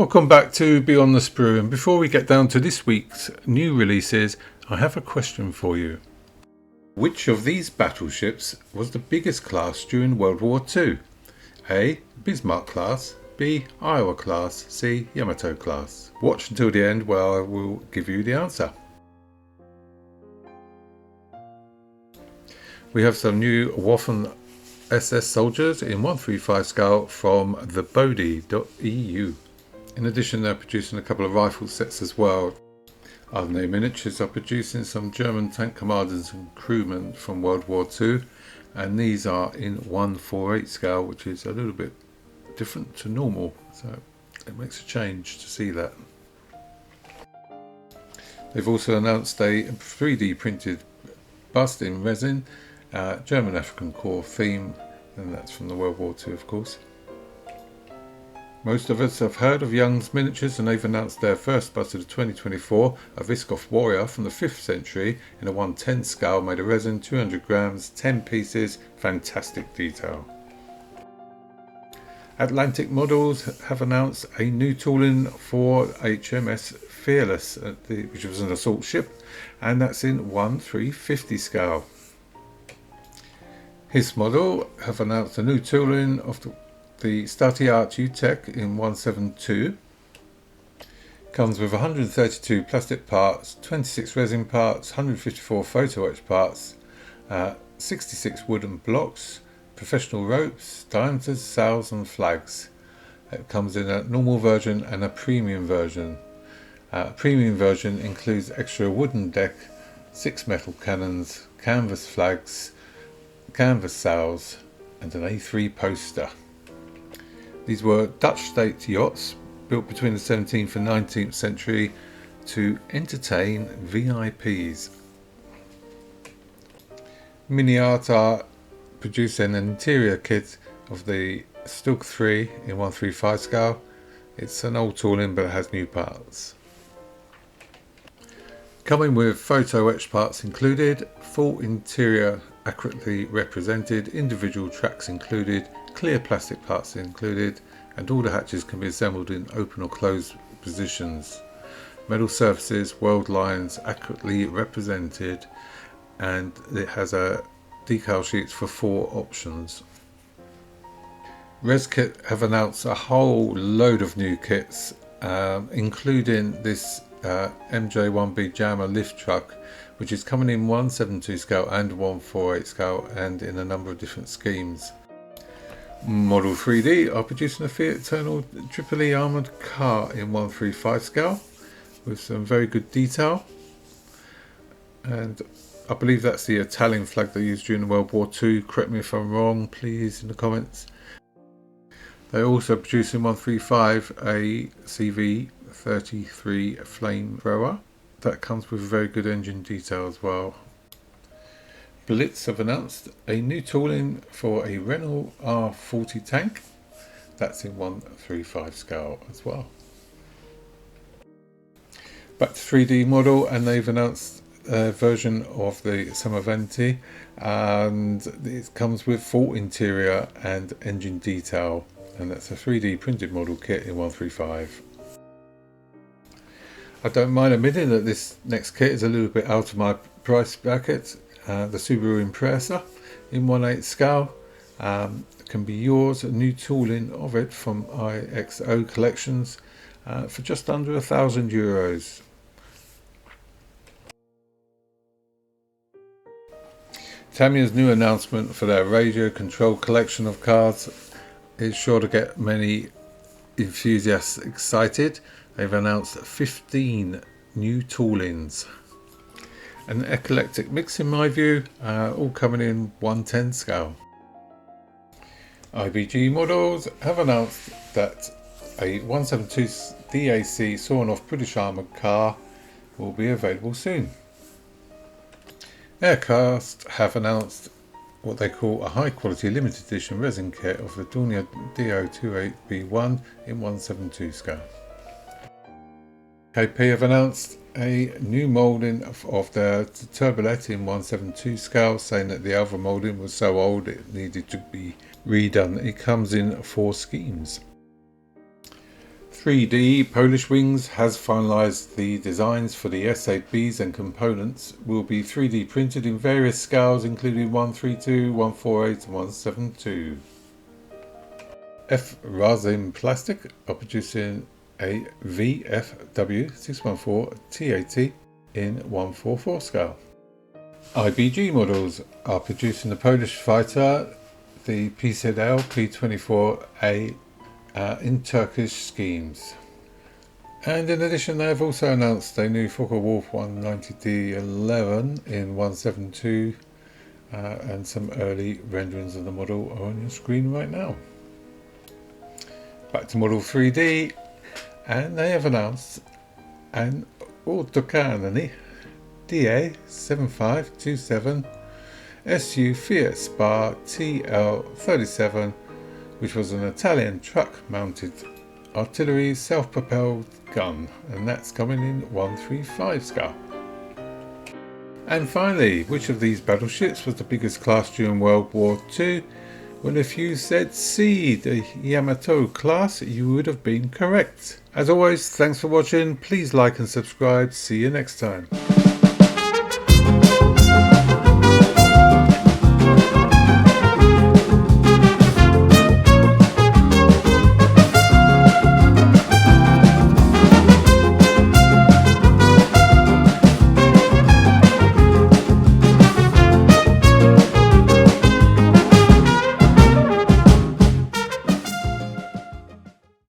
Welcome back to Beyond the Sprue, and before we get down to this week's new releases, I have a question for you. Which of these battleships was the biggest class during World War II? A. Bismarck class, B. Iowa class, C. Yamato class. Watch until the end where I will give you the answer. We have some new Waffen SS soldiers in 135 scale from the Bodhi.eu. In addition, they're producing a couple of rifle sets as well. Other new Minatures are producing some German tank commanders and crewmen from World War II, and these are in 148 scale, which is a little bit different to normal, so it makes a change to see that. They've also announced a 3D printed bust in resin, German African Corps theme, and that's from the World War II, of course. Most of us have heard of Young's Miniatures, and they've announced their first bust of the 2024, a Viscov Warrior from the 5th century in a 110 scale, made of resin, 200 grams, 10 pieces, fantastic detail. Atlantic Models have announced a new tooling for HMS Fearless, which was an assault ship, and that's in 1/350 scale. His Model have announced a new tooling of the state-of-the-art UTEC in 172. Comes with 132 plastic parts, 26 resin parts, 154 photo etch parts, 66 wooden blocks, professional ropes, diameters, sails and flags. It comes in a normal version and a premium version. Premium version includes extra wooden deck, 6 metal cannons, canvas flags, canvas sails and an A3 poster. These were Dutch state yachts built between the 17th and 19th century to entertain VIPs. MiniArt are producing an interior kit of the Stuka 3 in 135 scale. It's an old tooling but it has new parts. Coming with photo etched parts included, full interior accurately represented, individual tracks included, clear plastic parts included, and all the hatches can be assembled in open or closed positions. Metal surfaces, world lines accurately represented, and it has a decal sheets for 4 options. ResKit have announced a whole load of new kits, including this MJ1B Jammer lift truck, which is coming in 172 scale and 148 scale, and in a number of different schemes. Model 3D are producing a Fiat Eternal Tripoli armoured car in 135 scale with some very good detail, and I believe that's the Italian flag they used during World War II. Correct me if I'm wrong, please, in the comments. They're also producing 135 a CV33 flamethrower that comes with very good engine detail as well. Blitz have announced a new tooling for a Renault R40 tank. That's in 135 scale as well. Back to 3D Model, and they've announced a version of the Samaventi, and it comes with full interior and engine detail, and that's a 3D printed model kit in 135. I don't mind admitting that this next kit is a little bit out of my price bracket. The subaru-impreza in 1/8 scale can be yours. A new tooling of it from IXO Collections for just under €1,000. Tamiya's new announcement for their radio control collection of cars is sure to get many enthusiasts excited. They've announced 15 new toolings. An eclectic mix in my view, all coming in 110 scale. IBG Models have announced that a 172 DAC sawn-off British armoured car will be available soon. Aircast have announced what they call a high quality limited edition resin kit of the Dornier DO28B1 in 172 scale. KP have announced a new moulding of their Turbolet in 172 scale, saying that the other moulding was so old it needed to be redone. It comes in 4 schemes. 3D Polish Wings has finalised the designs for the S8Bs, and components will be 3D printed in various scales including 132, 148 and 172. F-Razim Plastic are producing a VFW 614 T80 in 144 scale. IBG models are producing the Polish fighter, the PZL P-24A in Turkish schemes. And in addition, they have also announced a new Focke-Wulf 190D11 in 172, and some early renderings of the model are on your screen right now. Back to Model 3D, and they have announced an Autocanoni DA7527 SU Fiat Spa TL37, which was an Italian truck-mounted artillery self-propelled gun, and that's coming in 135 scale. And finally, which of these battleships was the biggest class during World War II? Well, if you said C, the Yamato class, you would have been correct. As always, thanks for watching. Please like and subscribe. See you next time.